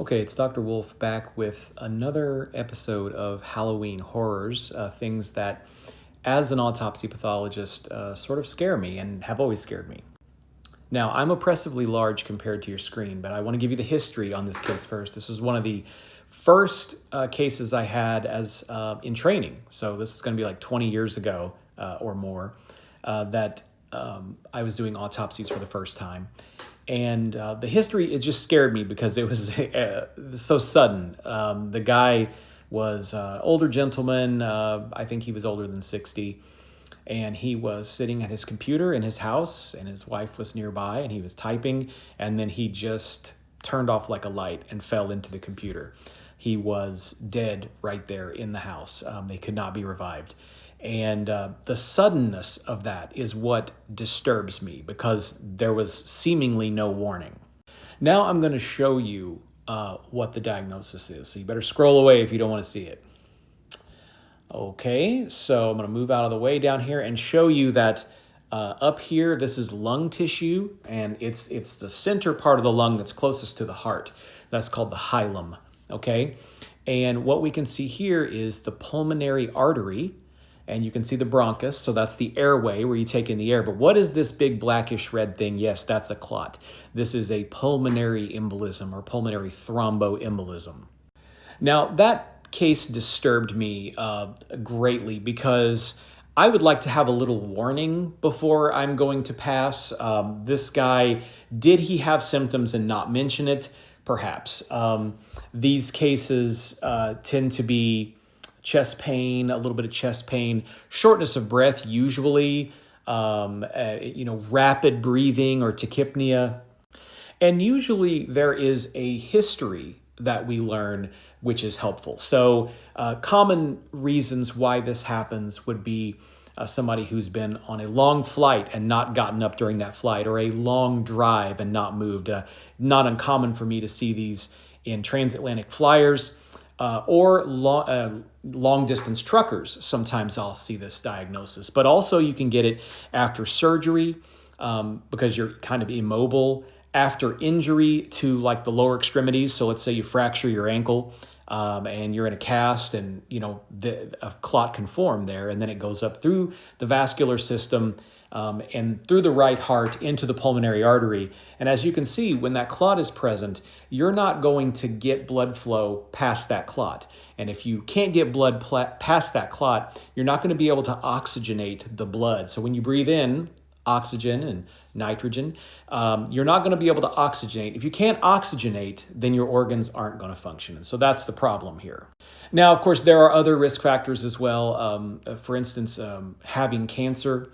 Okay, it's Dr. Wolf back with another episode of Halloween horrors, things that, as an autopsy pathologist, sort of scare me and have always scared me. Now, I'm oppressively large compared to your screen, but I want to give you the history on this case first. This was one of the first cases I had as in training. So this is going to be like 20 years ago or more that I was doing autopsies for the first time. And the history, it just scared me because it was so sudden. The guy was older gentleman. I think he was older than 60. And he was sitting at his computer in his house, and his wife was nearby, and he was typing, and then he just turned off like a light and fell into the computer. He was dead right there in the house. They could not be revived. And the suddenness of that is what disturbs me because there was seemingly no warning. Now I'm going to show you what the diagnosis is. So you better scroll away if you don't want to see it. Okay, so I'm going to move out of the way down here and show you that up here, this is lung tissue, and it's the center part of the lung that's closest to the heart. That's called the hilum, okay? And what we can see here is the pulmonary artery, and you can see the bronchus, so that's the airway where you take in the air. But what is this big blackish red thing? Yes, that's a clot. This is a pulmonary embolism or pulmonary thromboembolism. Now, that case disturbed me greatly because I would like to have a little warning before I'm going to pass. This guy, did he have symptoms and not mention it? Perhaps. These cases tend to be chest pain, a little bit of chest pain, shortness of breath usually, rapid breathing or tachypnea. And usually there is a history that we learn, which is helpful. So common reasons why this happens would be somebody who's been on a long flight and not gotten up during that flight, or a long drive and not moved. Not uncommon for me to see these in transatlantic flyers or long distance truckers. Sometimes I'll see this diagnosis, but also you can get it after surgery because you're kind of immobile, after injury to like the lower extremities. So let's say you fracture your ankle and you're in a cast, and a clot can form there, and then it goes up through the vascular system and through the right heart into the pulmonary artery. And as you can see, when that clot is present, you're not going to get blood flow past that clot. And if you can't get blood past that clot, you're not going to be able to oxygenate the blood. So when you breathe in oxygen and nitrogen, you're not going to be able to oxygenate. If you can't oxygenate, then your organs aren't going to function. And so that's the problem here. Now, of course, there are other risk factors as well. For instance, having cancer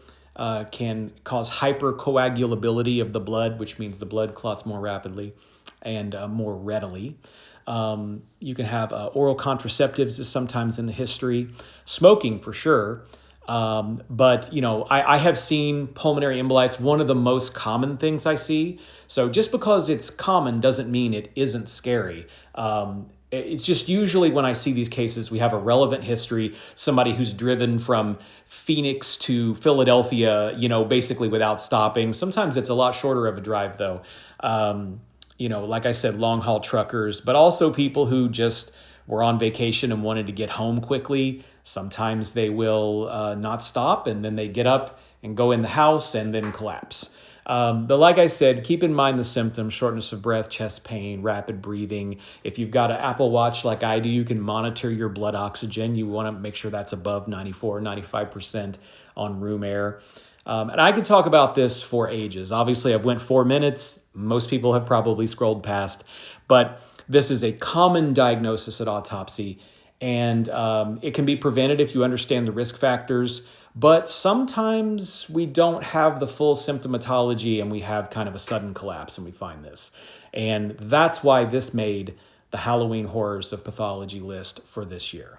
can cause hypercoagulability of the blood, which means the blood clots more rapidly and more readily. You can have oral contraceptives is sometimes in the history. Smoking for sure. But I have seen pulmonary embolites, one of the most common things I see. So just because it's common doesn't mean it isn't scary. It's just usually when I see these cases, we have a relevant history, somebody who's driven from Phoenix to Philadelphia, basically without stopping. Sometimes it's a lot shorter of a drive though. Like I said, long haul truckers, but also people who just were on vacation and wanted to get home quickly. Sometimes they will not stop, and then they get up and go in the house and then collapse. But like I said, keep in mind the symptoms: shortness of breath, chest pain, rapid breathing. If you've got an Apple Watch like I do, you can monitor your blood oxygen. You want to make sure that's above 94, 95% on room air. And I could talk about this for ages. Obviously, I've went 4 minutes. Most people have probably scrolled past. But this is a common diagnosis at autopsy, and it can be prevented if you understand the risk factors. But sometimes we don't have the full symptomatology, and we have kind of a sudden collapse, and we find this. And that's why this made the Halloween Horrors of Pathology list for this year.